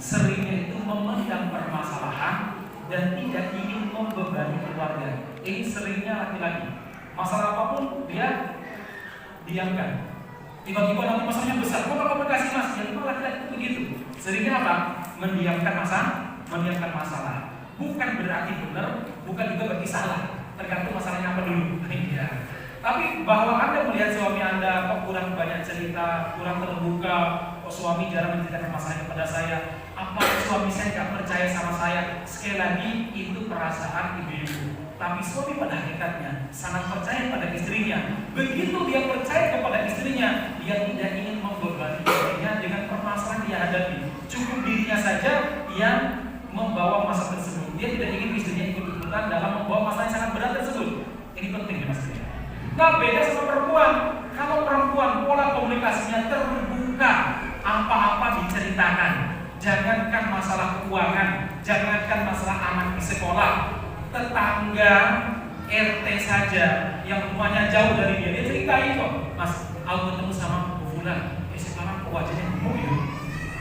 seringnya itu memendam permasalahan dan tidak ingin membebani keluarga. Ini seringnya laki-laki. Masalah apapun dia diamkan. Tiba-tiba nanti masalahnya besar, kok kamu kasih mas? Ya memang laki-laki itu begitu. Seringnya apa? Mendiamkan masalah. Bukan berarti benar, bukan juga berarti salah. Tergantung masalahnya apa dulu. Ya. Tapi bahwa Anda melihat suami Anda kok kurang banyak cerita, kurang terbuka, kok suami jarang menceritakan masalahnya kepada saya, apa suami saya nggak percaya sama saya? Sekali lagi itu perasaan ibu-ibu. Tapi suami pada hakikatnya sangat percaya pada istrinya. Begitu dia percaya kepada istrinya, dia tidak ingin membebani istrinya dengan permasalahan dia hadapi. Cukup dirinya saja yang membawa masalah tersebut. Dia tidak ingin istrinya ikut-ikutan dalam membawa masalah yang sangat berat tersebut. Ini penting ya mas. Nah beda sama perempuan. Kalau perempuan pola komunikasinya terbuka, apa-apa diceritakan. Jangankan masalah keuangan, jangankan masalah anak di sekolah, tetangga RT saja yang rumahnya jauh dari dia ceritain kok, mas, aku ketemu sama Bu Fulan, sekarang kok wajahnya gemuk ya,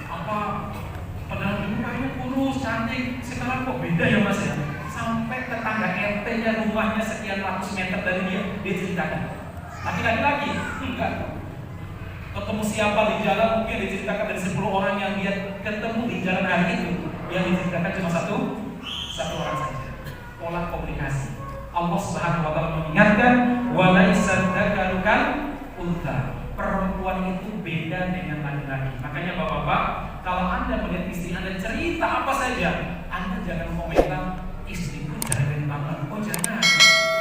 apa padahal dulu kayaknya kurus, cantik, sekarang kok beda ya mas ya. Sampai tetangga RT-nya rumahnya sekian ratus meter dari dia ceritakan. Tapi lagi-lagi enggak. Ketemu siapa di jalan mungkin diceritakan dari 10 orang yang dia ketemu di jalan hari itu, yang diceritakan cuma satu orang saja. Pola komunikasi. Allah Subhanahu wa taala mengingatkan, "Walaisa dzakaru kal untha." Perempuan itu beda dengan laki-laki. Makanya Bapak-bapak, kalau Anda melihat istri Anda cerita apa saja, Anda jangan komentar istriku jarang banget. Oh jangan.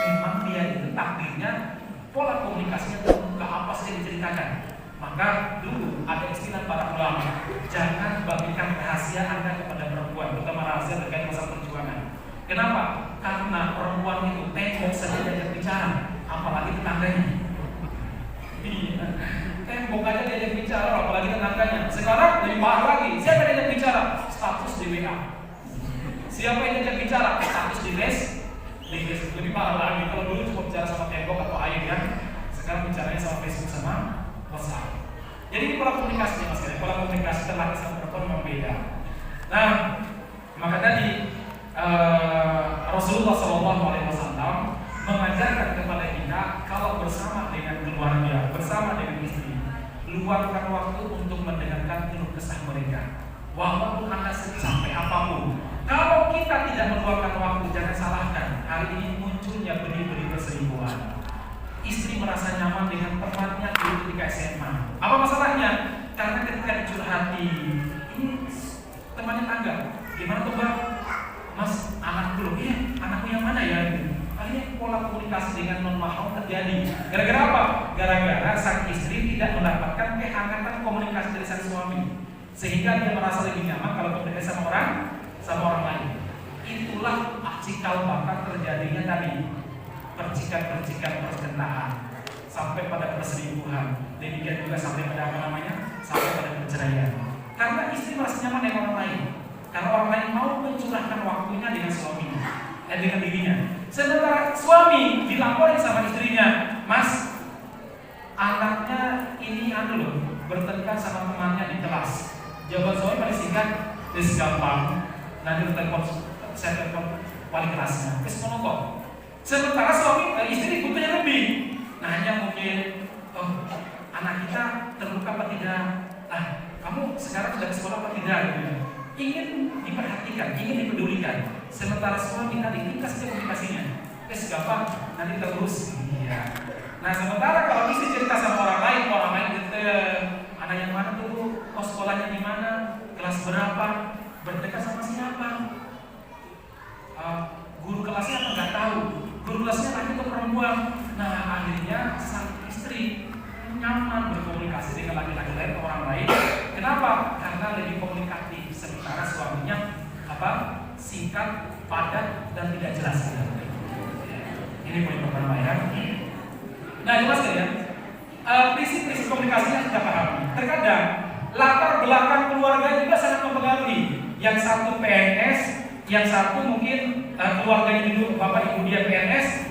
Memang dia itu takdirnya pola komunikasinya terbuka, apa saja diceritakan. Maka dulu ada istilah para ulama, jangan bagikan rahasia Anda kepada perempuan, terutama rahasia terkait masalah perjuangan. Kenapa? Karena perempuan itu tembok saja diajak bicara, apalagi tetangganya. Iya, tembok aja diajak bicara, apalagi tetangganya. Sekarang lebih parah lagi, siapa yang diajak bicara? Status di WA. Siapa yang diajak bicara? Status di Facebook. Lebih parah lagi. Kalau dulu cuma bicara sama tembok atau air ya, sekarang bicaranya sama Facebook sama WhatsApp. Jadi ini pola komunikasi mas, pola komunikasi terlaki sama perempuan memang beda. Nah, maka tadi Rasulullah SAW mengajarkan kepada kita kalau bersama dengan keluarga, bersama dengan istri, luangkan waktu untuk mendengarkan keluh kesah mereka. Walaupun Anda sampai apapun, kalau kita tidak meluangkan waktu, jangan salahkan. Hari ini munculnya benih-benih perselingkuhan. Istri merasa nyaman dengan temannya dulu ketika SMA. Apa masalahnya? Karena ketika dicurhati, ini temannya tangga, gimana tuh bang? Mas, anakku loh, iya, anakku yang mana ya? Akhirnya pola komunikasi dengan non-mahram terjadi. Gara-gara apa? Gara-gara sang istri tidak mendapatkan kehangatan komunikasi dari sang suami, sehingga dia merasa lebih nyaman kalau komunikasi sama orang lain. Itulah cikal bakal terjadinya tadi percikan-percikan percintaan sampai pada perselingkuhan. Demikian juga sampai pada sampai pada perceraian. Karena istri merasa nyaman dengan orang lain. Karena orang lain mau mencurahkan waktunya dengan suaminya, dengan dirinya. Sementara suami dilaporin sama istrinya, mas, anaknya ini loh, bertengkar sama temannya di kelas. Jawaban suami paling singkat, gampang. Nanti saya telepon wali kelasnya, terus menunggu. Sementara suami istri butuhnya lebih. Nah hanya mungkin, oh anak kita terluka apa tidak? Kamu sekarang sudah ke sekolah apa tidak? Ingin diperhatikan, ingin dipedulikan. Sementara suami tadi kita saja komunikasinya, gampang, nanti kita urus. Iya. Nah sementara kalau istri cerita sama orang lain anak yang mana tuh, oh sekolahnya di mana, kelas berapa, berdekat sama siapa, guru kelasnya apa nggak tahu, guru kelasnya laki atau perempuan. Nah akhirnya sang istri nyaman berkomunikasi dengan laki-laki lain atau orang lain. Kenapa? Karena lebih komunikatif. Sementara suaminya singkat, padat dan tidak jelas. Ini poin pertama ya. Nah jelas ya. Prinsip-prinsip komunikasi yang kita pahami. Terkadang latar belakang keluarga juga sangat mempengaruhi. Yang satu PNS, yang satu mungkin keluarganya dulu bapak ibu dia PNS,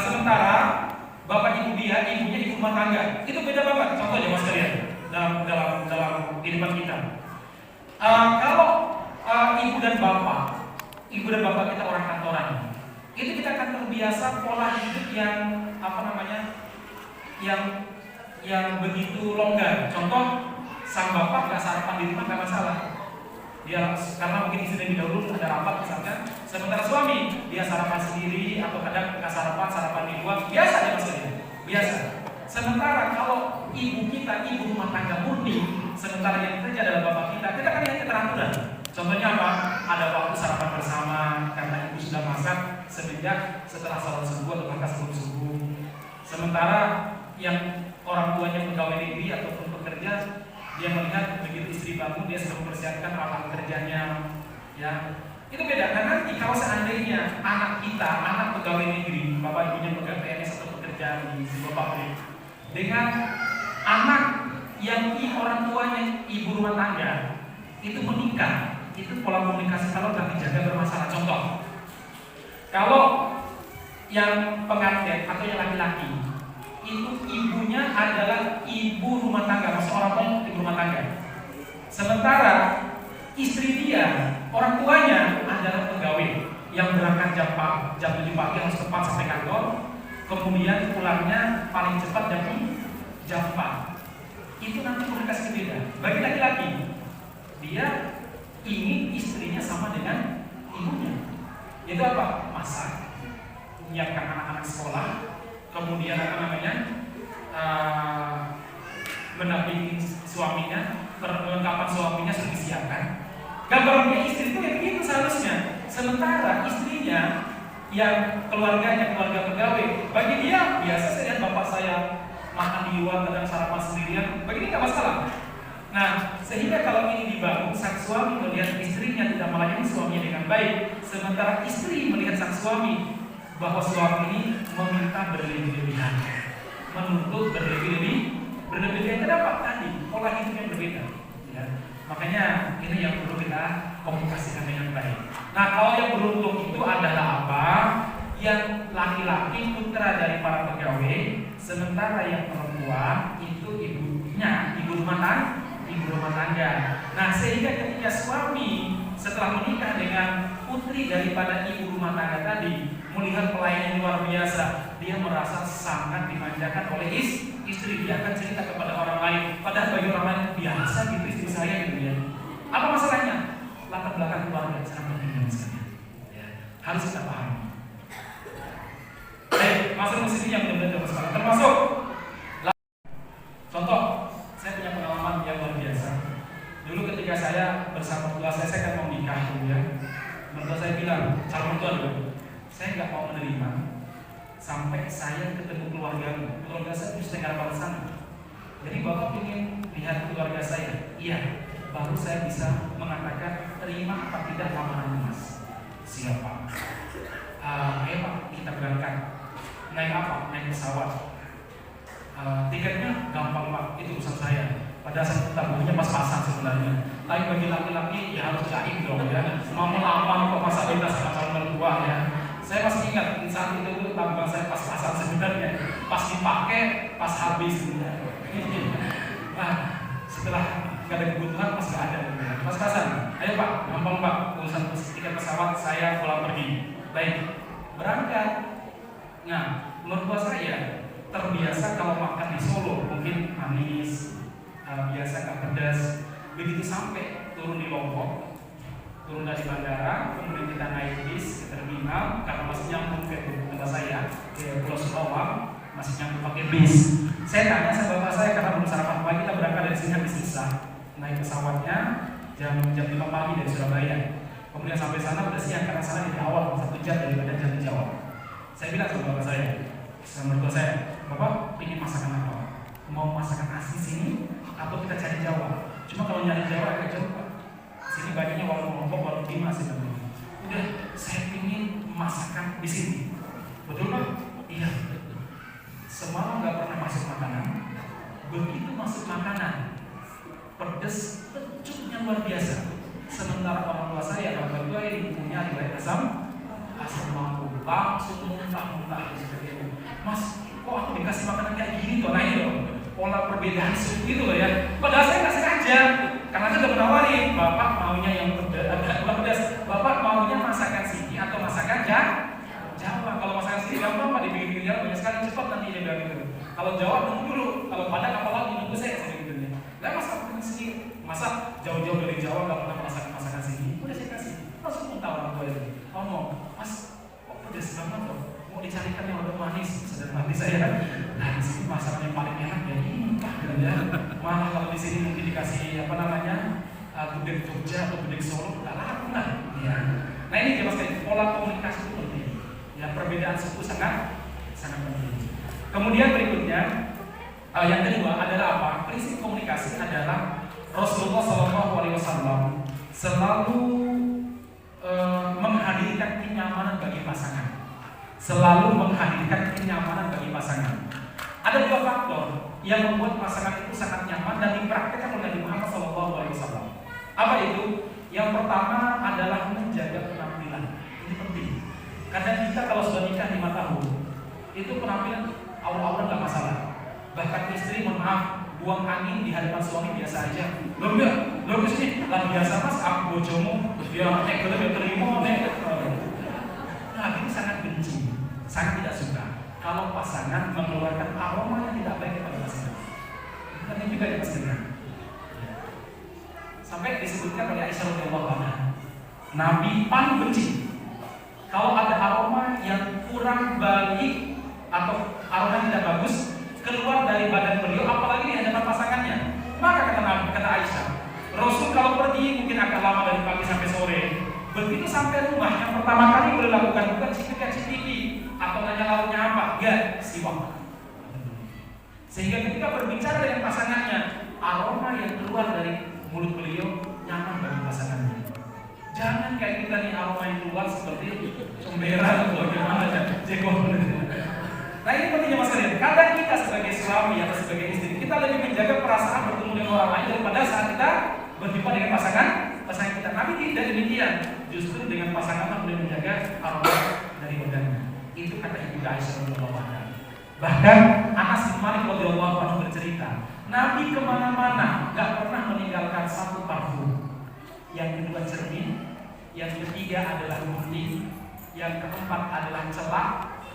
sementara bapak ibu dia ibunya ibu rumah tangga. Itu beda banget. Contohnya mas kalian dalam kehidupan kita. Kalau ibu dan bapak kita orang kantoran, itu kita akan terbiasa pola hidup yang yang begitu longgar. Contoh, sang bapak nggak sarapan di rumah nggak masalah. Dia karena mungkin istri dahulu ada rapat misalkan, sementara suami dia sarapan sendiri atau kadang nggak sarapan di luar, biasa ya maksudnya, biasa. Sementara kalau ibu kita ibu rumah tangga murni, sementara yang kerja adalah bapak kita kan lihat keteraturan. Contohnya apa? Ada waktu sarapan bersama karena ibu sudah masak setelah sholat subuh atau bahkan sebelum subuh. Sementara yang orang tuanya pegawai negeri ataupun pekerja, dia melihat begitu istri bangun dia sudah mempersiapkan alat kerjanya, ya itu beda. Karena nanti kalau seandainya anak kita, anak pegawai negeri, bapak ibunya pekerja PNS atau pekerja di sebuah pabrik, dengan anak yang orang tuanya ibu rumah tangga, itu menikah, itu pola komunikasi kalau tidak dijaga bermasalah. Contoh, kalau yang pengantin atau yang laki-laki itu ibunya adalah ibu rumah tangga, maksud orang tua ibu rumah tangga. Sementara istri dia, orang tuanya adalah pegawai yang berangkat jam 7 pagi harus tepat sampai kantor, kemudian pulangnya paling cepat jam 4. Itu nanti komunikasi beda. Bagi laki-laki, dia ingin istrinya sama dengan ibunya. Itu apa? Masak, menyiapkan anak-anak sekolah, kemudian mendampingi suaminya, perlengkapan suaminya sudah disiapkan. Gambarannya istri itu ya begitu seharusnya. Sementara istrinya yang keluarga pegawai, bagi dia biasa saya lihat bapak saya makan di luar, kadang sarapan sendirian, bagi dia nggak masalah. Nah, sehingga kalau ini dibangun, sang suami melihat istrinya tidak melayani suaminya dengan baik, sementara istri melihat sang suami bahwa suami ini meminta berlebih-lebihan, menuntut berlebih-lebihan. Kenapa? Tadi pola hidup yang berbeda. Ya. Makanya ini yang perlu kita komunikasikan dengan baik. Nah, kalau yang beruntung itu adalah apa? Yang laki-laki putra dari para pegawai, sementara yang perempuan itu ibu rumah tangga. Nah, sehingga ketika suami setelah menikah dengan putri daripada ibu rumah tangga tadi, melihat pelayanan luar biasa, dia merasa sangat dimanjakan oleh istri. Dia akan cerita kepada orang lain, padahal bagi orang lain biasa gitu istri saya gitu ya. Apa masalahnya? Latar belakang keluarga sangat penting misalnya. Ya, harus kita pahami. Masuk ke sini yang benar-benar bermasalah. Termasuk contoh, saya punya pengalaman yang luar biasa. Dulu ketika saya bersama mertua saya kan mau nikah ya. Mertua saya bilang, calon mertua dulu, saya nggak mau menerima sampai saya ketemu keluarga saya di setengah barat sana. Jadi bapak ingin lihat keluarga saya, iya, baru saya bisa mengatakan terima apa tidak lamaran mas. Siapa? Ayo pak, kita berangkat. Naik apa? Naik pesawat. Tiketnya gampang pak, itu urusan saya. Pada saat tabungnya pas-pasan sebenarnya. Tapi bagi laki-laki ya harus jaim dong ya. Mau melamar kok masa beda sama calon mertua ya. Saya masih ingat saat itu tabungan saya pas-pasan sebenarnya. Pas dipakai, pas habis sebenarnya. Nah, setelah nggak ada kebutuhan pas nggak ada. Pas-pasan. Ayo pak, gampang pak, urusan tiket pesawat saya pulang pergi. Baik, berangkat. Nah, mertua saya terbiasa kalau makan di Solo mungkin manis, biasa nggak pedas. Begitu sampai turun di Lombok, turun dari bandara, kemudian kita naik bis ke terminal karena masih nyambung ke tempat saya ke Pulau Sulawang, masih nyambung pakai bis. Saya tanya sama bapak saya karena belum sarapan pagi, kita berangkat dari sini habis sisa naik pesawatnya jam 5 pagi dari Surabaya. Kemudian sampai sana udah siang karena sana di awal 1 jam daripada jam di Jawa. Saya bilang sama bapak saya, sama mertua saya, bapak ingin masakan apa? Mau masakan asli sini atau kita cari Jawa? Cuma kalau nyari Jawa agak jauh pak. Sini banyaknya warung Lombok, warung Bima sih. Udah, saya ingin masakan di sini. Betul pak? Iya. Semalam nggak pernah masuk makanan. Begitu masuk makanan, pedes, pecuknya luar biasa. Sementara orang tua saya, bapak tua ini punya riwayat asam lambung, langsung muntah-muntah seperti itu. Mas, kok aku dikasih makanan kayak gini tuh? Nah ini loh, pola perbedaan suku itu loh ya. Padahal saya nggak sengaja, karena saya udah menawarin, bapak maunya yang pedas, agak pedas. Bapak maunya masakan sini atau masakan Jawa? Kalau masakan sini gampang Pak, dibikin Jawa banyak sekali, cepat nanti dia bilang gitu. Kalau Jawa tunggu dulu, kalau Padang apalagi nunggu saya gitu ya. Lah masakan sini, masa jauh-jauh dari Jawa nggak pernah masakan sini? Udah saya kasih, langsung minta orang tua itu. Oh mau, Mas, kok pedas banget loh? Mau dicarikan yang udah manis, sedang mati saya. Nah di sini masakan yang paling enak ya ini Pak, ya. Malah kalau di sini mungkin dikasih apa namanya? Gudeg Jogja atau gudeg Solo, nggak laku lah. Ya. Nah ini jelas sekali pola komunikasi itu penting. Ya perbedaan suku sangat penting. Kemudian berikutnya yang kedua adalah apa? Prinsip komunikasi adalah Rasulullah SAW selalu menghadirkan kenyamanan bagi pasangan. Selalu menghadirkan kenyamanan bagi pasangan. Ada dua faktor yang membuat pasangan itu sangat nyaman dan dipraktikkan oleh Nabi Muhammad SAW. Apa itu? Yang pertama adalah menjaga penampilan. Ini penting. Karena kita kalau sudah nikah 5 tahun, itu penampilan awal-awal nggak masalah. Bahkan istri, mohon maaf, buang angin di hadapan suami biasa aja. Lo enggak, lo kesini, lah biasa Mas, aku bojomu, dia nekel dia terima, Nah, ini sangat benci, sangat tidak suka. Kalau pasangan mengeluarkan aroma yang tidak baik kepada pasangan. Ini juga dipastikan. Sampai disebutkan oleh Aisyah radhiyallahu anha, Nabi paling benci kalau ada aroma yang kurang baik atau aroma yang tidak bagus keluar dari badan beliau, apalagi di hadapan pasangannya. Maka kata Aisyah, Rasul kalau pergi mungkin akan lama dari pagi sampai sore. Begitu sampai rumah, yang pertama kali boleh lakukan bukan cipika-cipiki atau nanya lauknya apa, enggak, siwak. Sehingga ketika berbicara dengan pasangannya, aroma yang keluar dari mulut beliau nyaman bagi pasangannya. Jangan kayak kita nih aroma yang keluar seperti comberan atau bagaimana jengkol. Nah ini pentingnya Mas kalian. Kadang kita sebagai suami atau sebagai istri, kita lebih menjaga perasaan bertemu dengan orang lain daripada saat kita berjumpa dengan pasangan kita. Nabi tidak demikian. Justru dengan pasangan boleh menjaga aroma dari badannya. Itu kata Ibu Aisyah radhiyallahu anha. Bahkan Anas bin Malik radhiyallahu anhu bercerita, Nabi kemana-mana gak pernah meninggalkan satu parfum. Yang kedua cermin, yang ketiga adalah gunting, yang keempat adalah celak,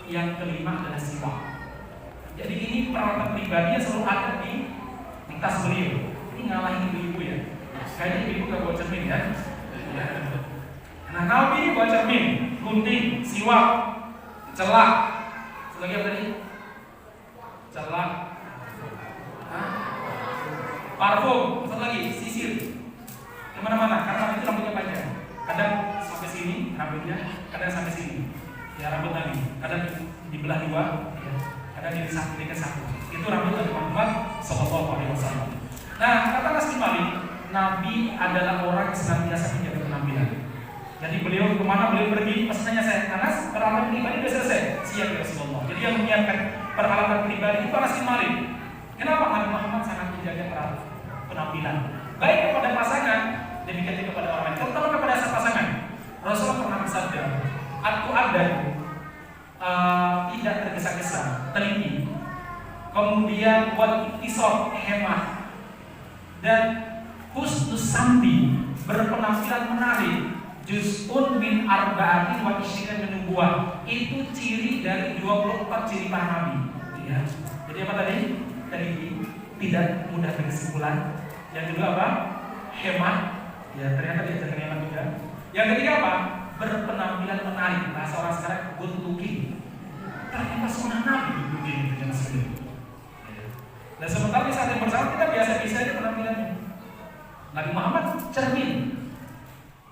yang kelima adalah siwak. Jadi ini peralatan pribadinya selalu ada di tas beliau. Ini ngalahin ibu-ibu ya. Kayaknya ibu gak bawa cermin ya. Nah Nabi bawa cermin, gunting, siwak, celak. Selagi apa tadi? Celak, parfum, satu lagi, sisir. Kemana-mana, karena itu rambutnya panjang. Kadang sampai sini rambutnya, kadang sampai sini. Ya rambut Nabi, kadang dibelah dua, ya. Kadang didekat satu. Itu rambut Nabi Muhammad SAW. Nah, kata Anas bin Malik, Nabi adalah orang yang senantiasa menjaga penampilan. Jadi beliau kemana beliau pergi, pesannya saya, Anas, peralatan pribadi sudah selesai, siap ya Rasulullah. Jadi yang menyiapkan peralatan pribadi itu Anas bin Malik. Kenapa Nabi Muhammad sangat menjaga penampilan? Baik kepada pasangan, demikian juga kepada orang lain. Terutama kepada pasangan. Rasulullah pernah bersabda, aku ada tidak tergesa-gesa, teliti, kemudian buat iktisad, hemat, dan husnus sambi, berpenampilan menarik. Juz'un min arba'atin wa isyriina min nubuwah. Itu ciri dari 24 ciri para nabi. Ya. Jadi apa tadi? Tadi tidak mudah berkesimpulan. Yang kedua apa? Hemat. Ya, ternyata diajarkan hemat juga. Yang ketiga apa? Berpenampilan menarik. Bahasa orang sekarang good looking. Ternyata sunnah nabi good looking itu jangan sedih. Dan sementara di saat yang bersama kita biasa-biasa aja penampilannya. Nabi Muhammad cermin,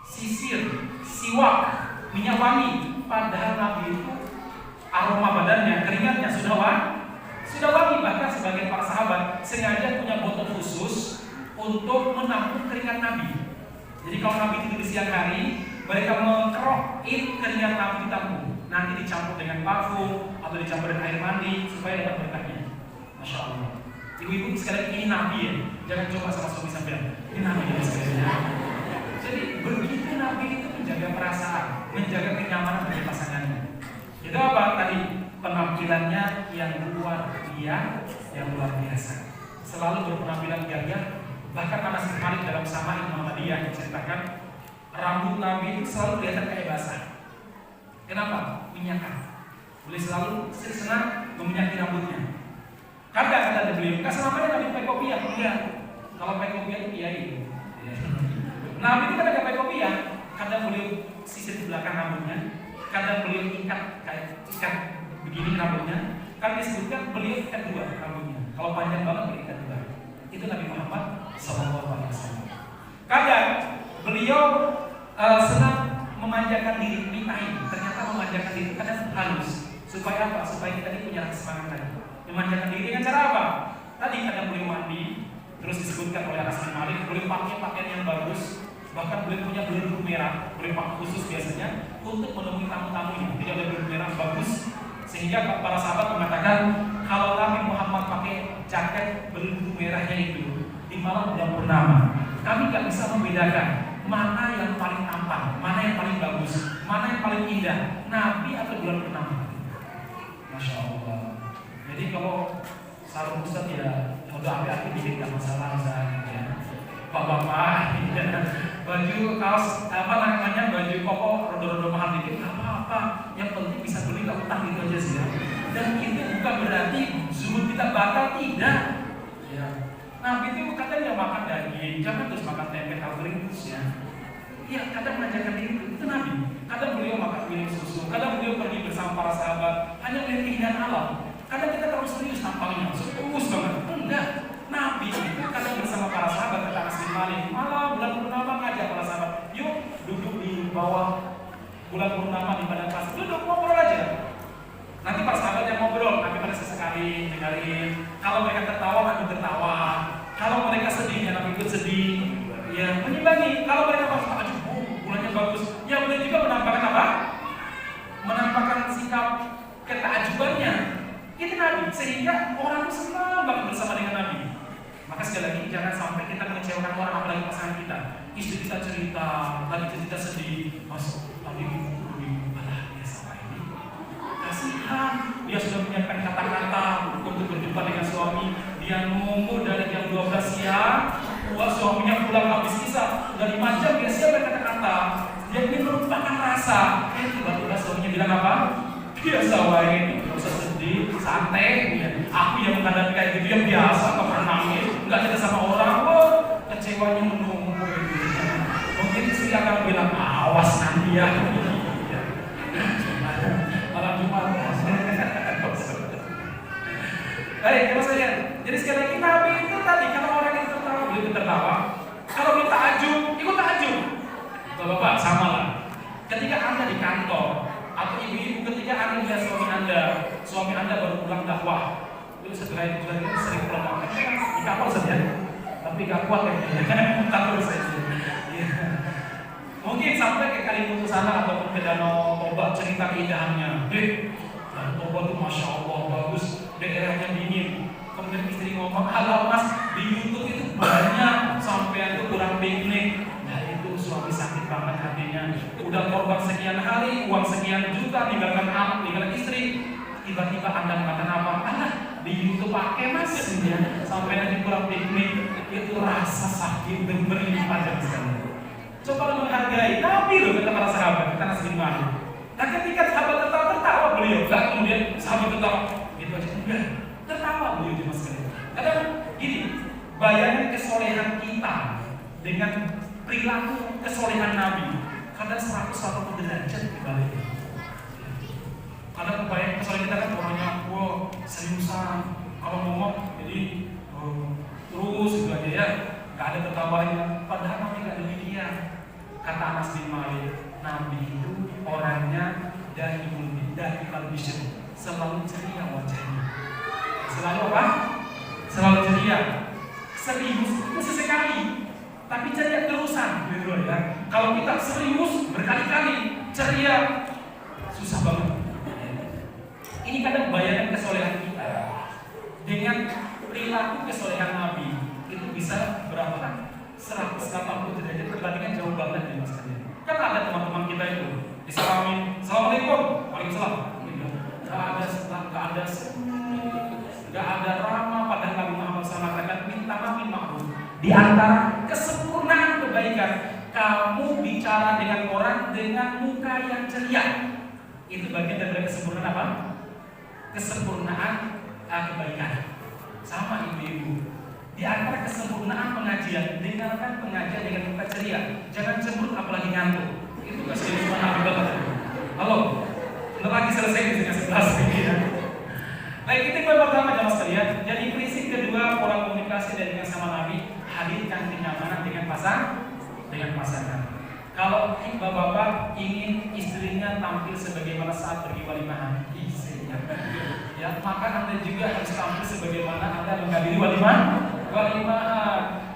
sisir, siwak, minyak wangi. Padahal Nabi itu aroma badannya, keringatnya sudah wangi. Bahkan sebagian para sahabat sengaja punya botol khusus untuk menampung keringat Nabi. Jadi kalau Nabi tidur di siang hari, mereka mengkerok keringat Nabi ditampung. Nanti dicampur dengan parfum atau dicampur dengan air mandi supaya dapat berkahnya. Masya Allah. Ibu-ibu sekalian, ini Nabi ya. Jangan coba sama suami sampean. Ini Nabi ya sekalian. Jadi begitu Nabi itu menjaga perasaan, menjaga kenyamanan dari pasangannya. Itu apa tadi? Penampilannya yang luar biasa. Selalu berpenampilan gagah. Bahkan Anas bin Malik dalam Sama'in Muhammadiyah menceritakan rambut Nabi itu selalu kelihatan kayak basah. Kenapa? Minyakan. Beliau selalu senang meminyaki rambutnya. Kadang kata beliau, nggak selamanya Nabi pakai kopiah, enggak. Kalau pakai kopiah itu kiai. Nabi itu kadang nggak pakai kopiah, kadang beliau sisir di belakang rambutnya, kadang beliau ikat begini rambutnya. Kan disebutkan beliau ikat dua rambutnya. Kalau panjang banget beliau ikat dua. Itu Nabi Muhammad SAW. Kadang beliau senang memanjakan diri, mitain. Ternyata memanjakan diri kadang halus. Supaya apa? Supaya kita ini punya semangat lagi. Memanjakan diri dengan cara apa? Tadi kadang beliau mandi, terus disebutkan oleh Anas bin Malik, beliau pakai pakaian yang bagus, bahkan beliau punya belenggu merah, beliau pakai khusus biasanya untuk menemui tamu-tamunya. Tidak ada belenggu merah bagus, sehingga para sahabat mengatakan kalau Nabi Muhammad pakai jaket belenggu merahnya itu di malam bulan purnama, kami nggak bisa membedakan mana yang paling tampan, mana yang paling bagus, mana yang paling indah, Nabi atau bulan purnama. Masya Allah. Jadi kalau sarung Ustaz ya udah api-api dikit gak masalah Ustaz ya. Bapak-bapak ya. Baju kaos apa namanya baju koko rodo-rodo mahal dikit apa-apa, yang penting bisa beli gak utang gitu aja sih ya. Dan itu bukan berarti zuhud kita batal, tidak ya. Nabi itu katanya makan daging, jangan terus makan tempe tahu kering terus ya. Iya, kadang mengajarkan itu Nabi. Kadang beliau makan minum susu, kadang beliau pergi bersama para sahabat hanya melihat keindahan alam. Kadang kita terlalu serius tampangnya, serius banget. Enggak, Nabi itu kadang bersama para sahabat, kata Anas bin Malik, malam bulan purnama ngajak para sahabat, yuk duduk di bawah bulan purnama di padang pasir, duduk ngobrol aja. Nanti para sahabat yang ngobrol, Nabi pada sesekali dengerin. Kalau mereka tertawa, Nabi tertawa. Kalau mereka sedih, ya Nabi ikut sedih. Ya, menyimbangi. Kalau mereka bagus, bulannya bagus. Ya, boleh juga menampakkan apa? Menampakkan sikap ketajubannya. Itu Nabi, sehingga orang itu senang banget bersama dengan Nabi. Maka sekali lagi, jangan sampai kita mengecewakan orang, apalagi pasangan kita. Istri kita cerita, lagi cerita sedih. Mas, tadi alah dia sama ini. Kasihan, dia sudah menyiapkan kata-kata untuk berjumpa dengan suami. Dia nunggu dari jam 12 siang. Suaminya pulang habis kisah, udah 5 jam dia siap berkata-kata, dia ingin melupakan rasa. Tiba-tiba suaminya bilang apa? Biasa wae, nggak usah sedih, santai. Ya. Aku yang menghadapi kayak gitu yang biasa, nggak pernah nangis, nggak cerita sama orang. Wah, kecewanya menunggu. Mungkin istri akan bilang, awas nanti ya. Malam Jumat. Baik, terus saja. Jadi sekali lagi Nabi itu tadi kalau orang yang tertawa, beliau tertawa. Kalau kita takjub, ikut takjub. Bapak-bapak, sama lah. Ketika Anda di kantor atau ibu-ibu ketika Anda lihat suami Anda baru pulang dakwah, itu setelah itu sering pulang di kapal saja, tapi gak kuat ya, kantor saja. Mungkin sampai ke Kalimantan sana ataupun ke Danau Toba cerita keindahannya. Danau Toba itu masya Allah bagus, daerahnya dingin. Kemudian istri ngomong, halo mas, di YouTube itu banyak sampai itu kurang piknik. Nah itu suami sakit banget hatinya. Udah korban sekian hari, uang sekian juta, tinggalkan anak, tinggalkan istri. Tiba-tiba Anda mengatakan apa? Anak di YouTube pakai mas, ya. Sampai nanti kurang piknik. Itu rasa sakit berlipat sekali. Coba menghargai Nabi loh, kata para sahabat, kata Anas bin Malik. Nah ketika sahabat tertawa beliau, kan kemudian sahabat tertawa, gitu aja enggak. Tertawa beliau cuma sekali. Kadang gini, bayangkan kesolehan kita dengan perilaku kesolehan Nabi. Kadang 180 derajat dibaliknya. Kadang kebayang kesolehan kita kan orangnya, wah seriusan, kalau ngomong jadi terus gitu aja ya, nggak ada tertawanya. Padahal Nabi nggak demikian. Kata Anas bin Malik, Nabi itu orangnya dari kalbisir, selalu ceria wajahnya. Selalu apa? Selalu ceria. Serius itu sesekali, tapi ceria terusan gitu ya. Kalau kita serius berkali-kali, ceria susah banget. Ini kadang bayangkan kesolehan kita dengan perilaku kesolehan Nabi itu bisa berapa kan? 180 derajat perbandingan jauh banget ya mas kalian. Kan ada teman-teman kita itu disalamin, assalamualaikum, waalaikumsalam. Gak ada ramah pada Nabi Muhammad SAW mengatakan minta maaf ma'ruf. Di antara kesempurnaan kebaikan kamu bicara dengan orang dengan muka yang ceria. Itu bagian dari kesempurnaan apa? Kesempurnaan kebaikan. Sama ibu-ibu. Di antara kesempurnaan pengajian, dengarkan pengajian dengan muka ceria. Jangan cemberut apalagi ngantuk. Itu kesempurnaan Nabi banget. Halo, bentar lagi selesai di setengah 11 ya. Baik, itu poin pertama jamaah sekalian. Jadi prinsip kedua pola komunikasi dan dengan sama Nabi, hadirkan kenyamanan dengan pasangan. Kalau bapak-bapak ingin istrinya tampil sebagaimana saat pergi walimahan, istrinya, ya maka anda juga harus tampil sebagaimana anda menghadiri walimahan.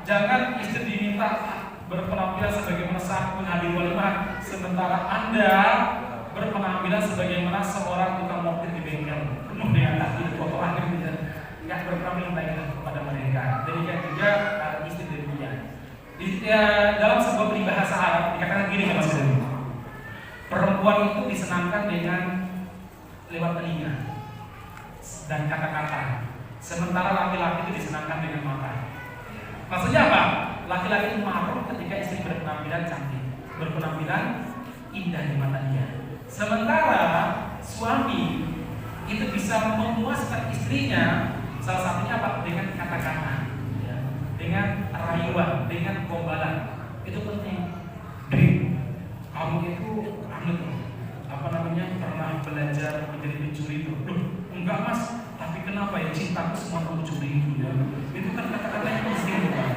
Jangan istri diminta berpenampilan sebagaimana saat menghadiri walimahan, sementara anda berpenampilan sebagaimana seorang tukang mobil di bengkel penuh dengan takdir kotoran gitu, nggak berpenampilan baik kepada mereka. Demikian juga istri demikian. Dalam sebuah peribahasa Arab dikatakan gini ya Mas Dewi, perempuan itu disenangkan dengan lewat telinga dan kata-kata, sementara laki-laki itu disenangkan dengan mata. Maksudnya apa? Laki-laki itu marah ketika istri berpenampilan cantik, berpenampilan indah di mata dia. Sementara suami itu bisa memuaskan istrinya, salah satunya apa? Dengan kata-kata, ya, dengan rayuan, dengan gombalan. Itu penting. Kamu itu pernah belajar menjadi pencuri itu? Enggak mas, tapi kenapa ya cintaku semua kamu curi itu ya? Itu kan kata-kata yang penting bukan?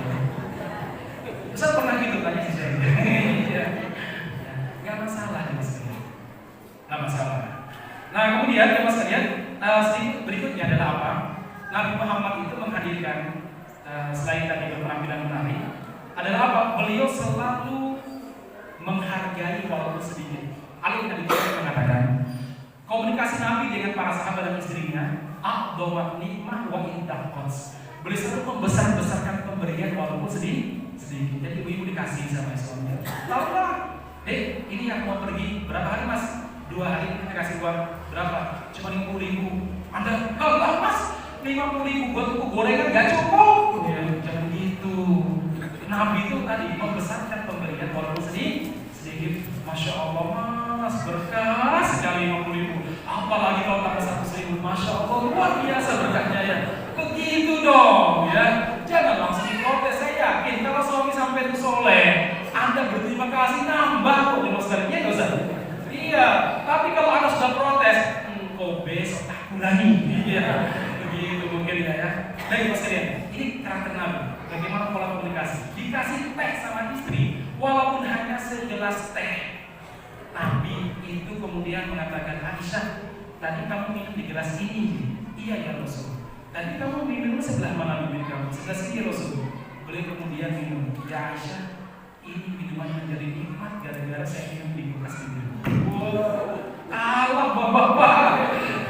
Saya pernah gitu tanya si saya. Gak masalah ya mas. Gak masalah. Nah kemudian ya mas kalian, berikutnya adalah apa? Nabi Muhammad itu menghadirkan selain tadi berpenampilan menarik, adalah apa? Beliau selalu menghargai walaupun sedikit. Ali bin Abi Thalib mengatakan, komunikasi Nabi dengan para sahabat dan istrinya, a'dhamu nikmah wa intaqas. Beliau selalu membesar-besarkan pemberian walaupun sedikit. Jadi ibu-ibu dikasih sama suaminya. Tahu lah, ini yang mau pergi berapa hari mas? 2 hari kita kasih uang berapa? Cuma 50.000. Anda kalau mas 50.000 buat buku gorengan gak cukup. Ya, jangan gitu. Nabi itu tadi membesarkan pemberian walaupun sedikit. Masya Allah mas, berkah sekali 50.000. Apalagi kalau tambah 100.000, Masya Allah luar biasa berkahnya ya. Begitu dong ya. Jangan langsung diprotes. Saya yakin kalau suami sampai itu soleh, Anda berterima kasih nambah kok di masalahnya nggak usah. Iya. Tapi kalau Anda sudah protes, kok besok tak kurangi. Iya. Begitu mungkin ya. Baik mas kalian, ini karakter Nabi. Bagaimana pola komunikasi? Dikasih teh sama istri, walaupun hanya segelas teh. Nabi itu kemudian mengatakan, Aisyah, tadi kamu minum di gelas ini. Iya ya Rasul. Tadi kamu minum sebelah mana bibir kamu? Sebelah sini Rasul. Beliau kemudian minum. Ya Aisyah, ini minuman menjadi nikmat gara-gara saya minum di bekas bibir. Wow, Allah bapak-bapak.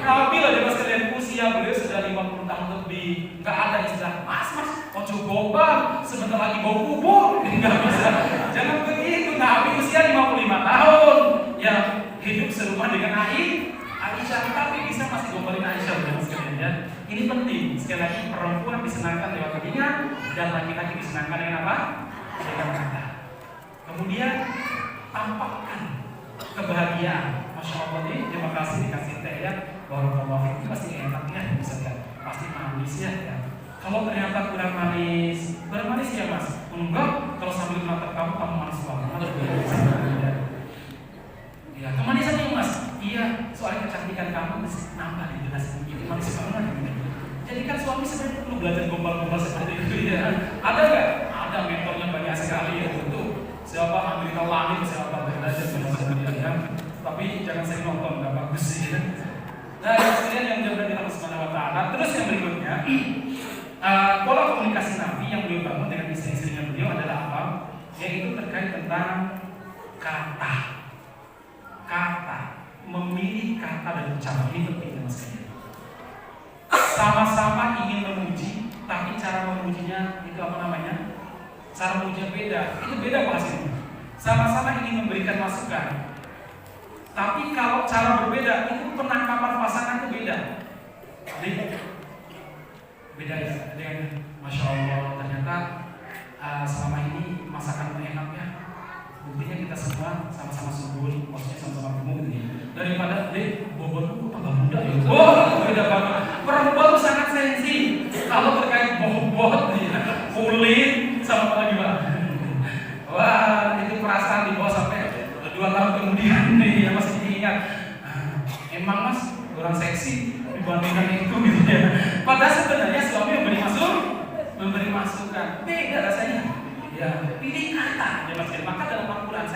Nabi lah dia mas kalian, usia beliau sudah 50 tahun lebih. Nggak ada istilah mas, ojo gombal, sebentar lagi bau kubur. Nggak bisa. Jangan begitu. Nabi usia 55 tahun, ya hidup serumah dengan Aisyah, tapi bisa masih gombalin Aisyah mas kalian ya. Ini penting. Sekali lagi, perempuan disenangkan lewat telinga dan laki-laki disenangkan dengan apa? Dengan kata. Kemudian tampakkan kebahagiaan. Masya Allah nih, terima kasih dikasih teh ya. Barakallahu itu pasti enaknya misalkan, pasti manis ya. Kalau ternyata kurang manis, bermanis ya mas? Enggak, kalau sambil menatap kamu manis banget. Ya, kemanisannya mas? Iya, soalnya kecantikan kamu nambah di gelas ini, manis banget. Jadi kan suami sebenarnya perlu belajar gombal-gombal seperti itu ya. Ada nggak? Ada mentornya banyak sekali ya tentu. Siapa Amrita Langit, siapa belajar seperti ya. Tapi jangan sering nonton, nggak bagus sih. Nah, sekalian yang jauh dari Allah Subhanahu Wa Taala. Terus yang berikutnya, pola komunikasi Nabi yang beliau bangun dengan istri-istrinya beliau adalah apa? Yaitu terkait tentang kata, memilih kata dan ucapan. Ini penting mas sekalian. Sama-sama ingin memuji, tapi cara memujinya itu apa namanya? Cara memujinya beda. Itu beda kok hasilnya. Sama-sama ingin memberikan masukan, tapi kalau cara berbeda itu penangkapan pasangan itu beda. Beda ya. Dengan Masya Allah ternyata selama ini masakan enak ya. Buktinya kita semua sama-sama subur, maksudnya sama-sama gemuk gitu ya. Daripada bobot lu tambah muda ya. Beda banget. Perempuan tuh sangat sensi kalau terkait bobot ya, kulit sama apa gimana. Wah, itu perasaan dibawa sampai 2 tahun kemudian nih ya masih diingat. Emang mas kurang seksi dibandingkan itu gitu ya. Padahal sebenarnya suami memberi masukan. Beda rasanya. Ya, pilih kata ya mas. Maka dalam Al-Quran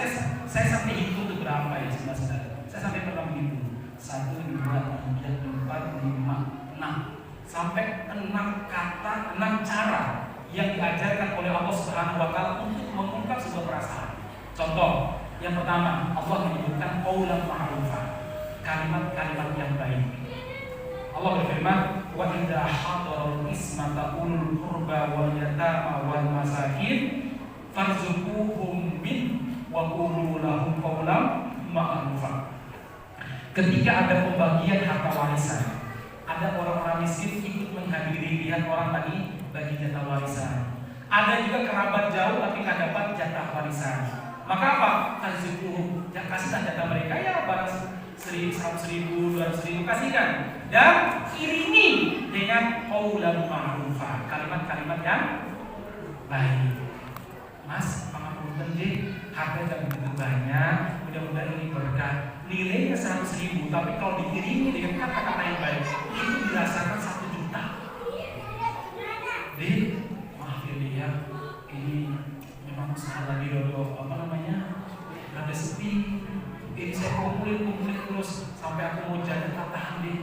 saya sampai hitung itu berapa ya saudara. Saya sampai pernah begitu. 1, 2, 3, 4, 5, 6 sampai 6 kata, 6 cara yang diajarkan oleh Allah Subhanahu wa taala untuk mengungkap sebuah perasaan. Contoh, yang pertama, Allah menyebutkan qaulan ma'rufan, kalimat-kalimat yang baik. Allah berfirman, wa idza hadaral ismata ulul qurba wal yatama wal masakin farzuquhum min wa qulu lahum qaulan ma'rufan. Ketika ada pembagian harta warisan, ada orang-orang miskin ikut menghadiri, lihat orang tadi bagi jatah warisan. Ada juga kerabat jauh tapi nggak dapat jatah warisan. Maka apa? Farzuquhum, kasihlah jatah mereka ya barang 100.000, 200.000 kasihkan. Dan iringi dengan qaulan ma'rufan, kalimat-kalimat yang baik. Mas, pangapunten nggih, harga jangan begitu banyak, mudah-mudahan ini berkah. Nilainya 100.000, tapi kalau diiringi dengan kata-kata yang baik, itu dirasakan 1 juta. Maaf ya, ini memang usaha lagi rada sepi. Ini saya kumpulin terus sampai aku mau jadi tahan deh.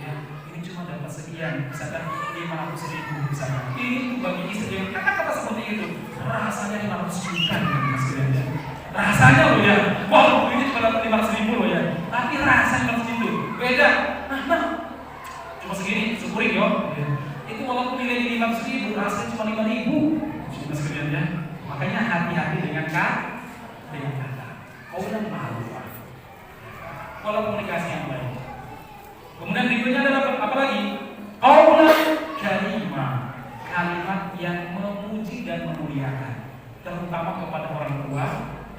Ya, ini cuma dapat sekian, misalkan 500.000 misalkan. Ini bagi istri yang kata-kata seperti itu, rasanya 500 juta ya. Rasanya loh ya, wow ini cuma dapat 500.000 loh ya. Tapi rasanya 500 itu beda. Nah, cuma segini, syukurin yo. Ya. Itu walaupun nilainya 500.000, rasanya cuma 5.000. Cuma sekalian ya. Makanya hati-hati dengan kata. Qaulan ma'rufan. Pola komunikasi yang baik. Kemudian berikutnya adalah apa lagi? Qaulan karimah, kalimat yang memuji dan memuliakan, terutama kepada orang tua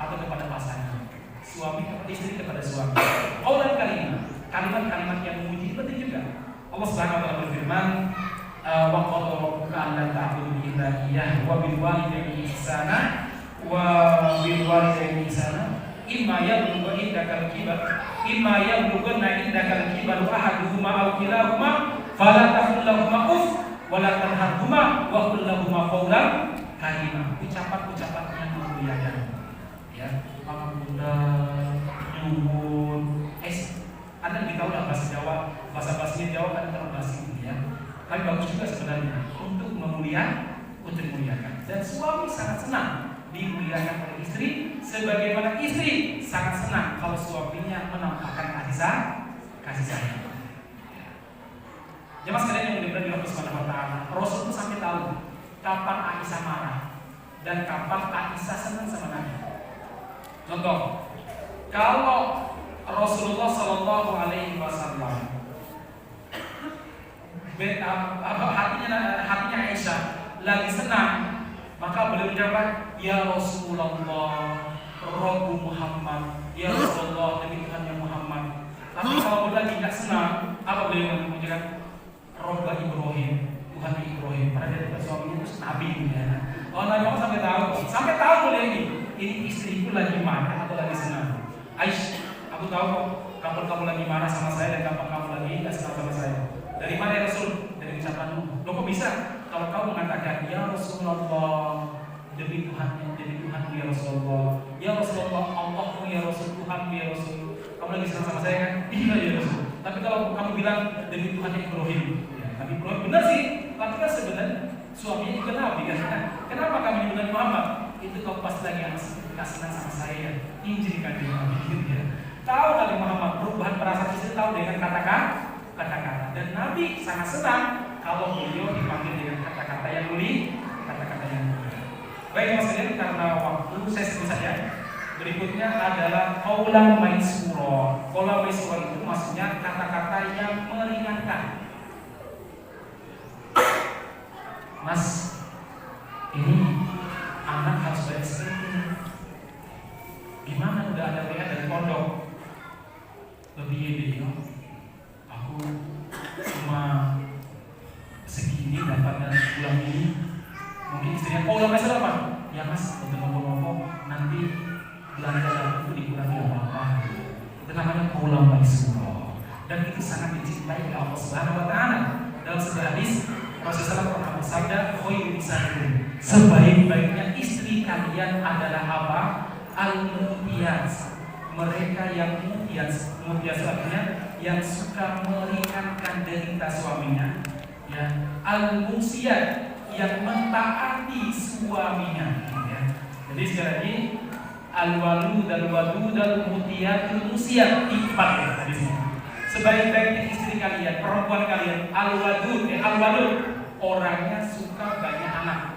atau kepada pasangan, suami kepada istri kepada suami. Qaulan karimah, kalimat-kalimat yang memuji penting juga. Allah Subhanahu wa taala berfirman, wa qala rabbuka alla ta'budu illa iyyah wa bil walidayni ihsana wa bil walidayni ihsana imma yablugha indakal kibar ahaduhuma aw kilahuma fala taqul lahumā uff wa la tanharhumā wa qul lahumā qaulan karimah. Ucapan-ucapan yang memuliakan. Ya, pangapunten, nyuwun. Anda lebih tahu lah bahasa Jawa, bahasa Jawa kan terlalu basi ya. Tapi bagus juga sebenarnya untuk memuliakan. Dan suami sangat senang dimuliakan oleh istri, sebagaimana istri sangat senang kalau suaminya menampakkan kasih sayang. Jemaah sekalian yang dimuliakan oleh Allah Subhanahu wa taala, Rasul itu sampai tahu kapan Aisyah marah dan kapan Aisyah senang sama Nabi. Contoh, kalau Rasulullah Shallallahu Alaihi Wasallam hatinya Aisyah lagi senang, maka beliau menjawab, ya Rasulullah, Rabbu Muhammad, ya Rasulullah, demi Tuhan yang Muhammad. Tapi kalau beliau lagi tidak senang, apa beliau mengucapkan? Rabba Ibrahim, Tuhan Ibrahim. Karena dia bukan suaminya itu Nabi ya. Oh Nabi Muhammad sampai tahu beliau ini istriku lagi marah atau lagi senang. Aisyah, aku tahu kok kapan kamu lagi marah sama saya dan kapan kamu lagi tidak senang sama saya. Dari mana ya Rasul? Dari ucapanmu. Loh kok bisa? Kalau kau mengatakan ya Rasulullah, demi Tuhan ya Rasulullah, ya Rasulullah, Allahmu ya Rasul, Tuhan ya Rasul, kamu lagi senang sama saya kan? Iya ya Rasul. Tapi kalau kamu bilang demi Tuhan yang Ibrahim, ya, Nabi Ibrahim benar sih. Tapi kan sebenarnya suaminya juga Nabi kan? Kenapa kami menyebut Muhammad? Itu kau pasti lagi nggak senang sama saya. Injil kan Nabi ya. Tahu Nabi Muhammad perubahan perasaan istri tahu dengan kata-kata. Dan Nabi sangat senang kalau beliau dipanggil dengan kata-kata yang mulia, kata-kata yang mulia. Baik mas sekalian, karena waktu saya sebut saja. Berikutnya adalah qaulan maisura. Qaulan maisura itu maksudnya kata-kata yang meringankan. Mas, ini anak harus bayar sekian. apa? Ya mas, untuk ngomong-ngomong nanti belanja dalam itu dikurangi apa-apa. Itu namanya qaulun maysura. Dan itu sangat dicintai oleh Allah Subhanahu wa taala. Dalam sebuah hadis Rasulullah pernah bersabda, "Khairun nisa'ikum." Sebaik-baiknya istri kalian adalah apa? Al-mutiyat. Mereka yang mutiyat artinya yang suka meringankan derita suaminya. Ya, al-musiyat yang mentaati suaminya. Ya. Jadi sekali lagi al-walud al-mutiyatul musiyat, 4 ya hadisnya. Sebaik-baiknya istri kalian, perempuan kalian, al-wadud, orangnya suka banyak anak.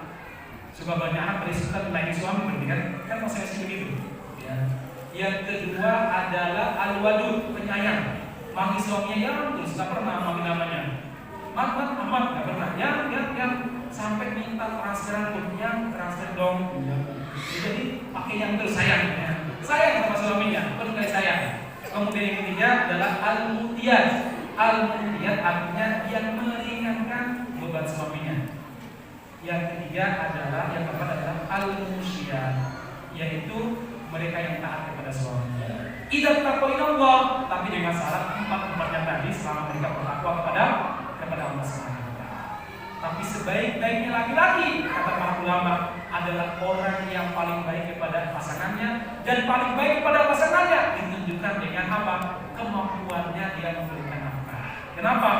Suka banyak anak berarti suka melayani suami, berarti kan masing-masing begitu. Ya. Yang kedua adalah al-wadud, penyayang. Manggil suaminya ya terus tak pernah manggil namanya. Mat, nggak pernah. Yang sampai minta transferan pun, yang transfer dong. Jadi pakai yang terus sayang, ya. Sayang sama suaminya, penuh kasih sayang. Kemudian yang ketiga adalah al-mutiyat. Al-mutiyat artinya yang meringankan beban suaminya. Yang ketiga adalah, yang keempat adalah al-musyiyat, yaitu mereka yang taat kepada suaminya. Idza taqwa, tapi dengan syarat 4-4-nya tadi, selama mereka bertakwa kepada Allah Subhanahu wa taala. Tapi sebaik-baiknya laki-laki, kata para ulama, adalah orang yang paling baik kepada pasangannya, dan paling baik kepada pasangannya ditunjukkan dengan apa? Kemampuannya dia memberikan nafkah. Kenapa?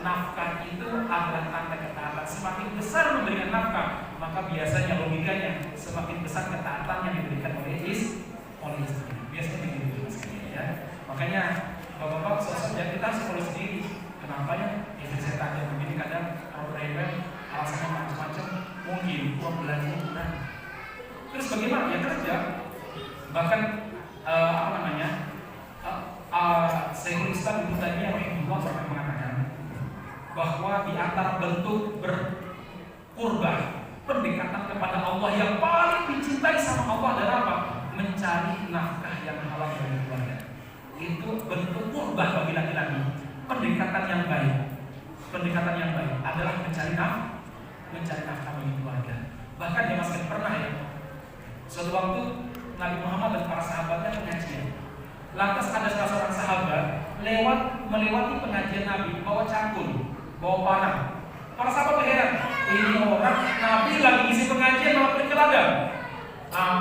Nafkah itu adalah tanda ketaatan. Semakin besar memberikan nafkah, maka biasanya logikanya semakin besar ketaatan yang diberikan oleh istri. Biasanya begitu ya. Makanya bapak-bapak sosok kita harus perlu sendiri. Kenapa ya? Istri saya tanya begini, kadang kalau driver alasannya macam-macam, mungkin uang belanja kurang. Terus bagaimana? Ya kerja. Bahkan Syekhul Islam Ibnu Taimiyah rahimahullah sampai mengatakan bahwa di antara bentuk berkurban, pendekatan kepada Allah yang paling dicintai sama Allah adalah apa? Mencari nafkah yang halal bagi keluarga. Itu bentuk kurban bagi laki-laki. Pendekatan yang baik adalah mencari nafkah bagi keluarga. Bahkan dia masih pernah ya, suatu waktu Nabi Muhammad dan para sahabatnya pengajian. Lantas ada salah seorang sahabat melewati pengajian Nabi, bawa cangkul, bawa panah. Para sahabat heran, ini orang Nabi lagi isi pengajian malah pergi ke ladang.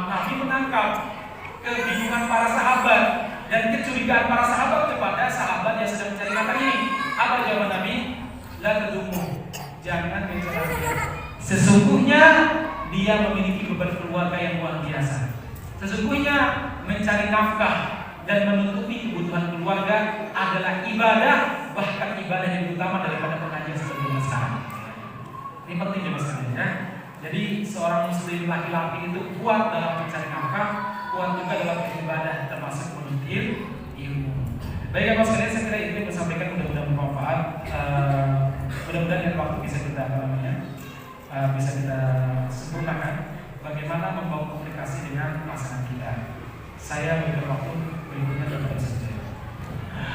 Nabi menangkap kebingungan para sahabat dan kecurigaan para sahabat kepada sahabat yang sedang mencari nafkah ini. Apa jawaban Nabi? La tadumu, jangan mencela dia. Sesungguhnya dia memiliki beban keluarga yang luar biasa. Sesungguhnya mencari nafkah dan menutupi kebutuhan keluarga adalah ibadah, bahkan ibadah yang utama daripada pengajian sebelum sekarang. Ini penting ya mas ya. Jadi seorang muslim laki-laki itu kuat dalam mencari nafkah, kuat juga dalam beribadah, termasuk menuntut ilmu. Baik mas sekalian, saya kira itu yang saya sampaikan mudah-mudahan bermanfaat. Mudah-mudahan yang waktu bisa kita bisa kita sempurnakan bagaimana membangun komunikasi dengan pasangan kita. Saya berikan waktu berikutnya kepada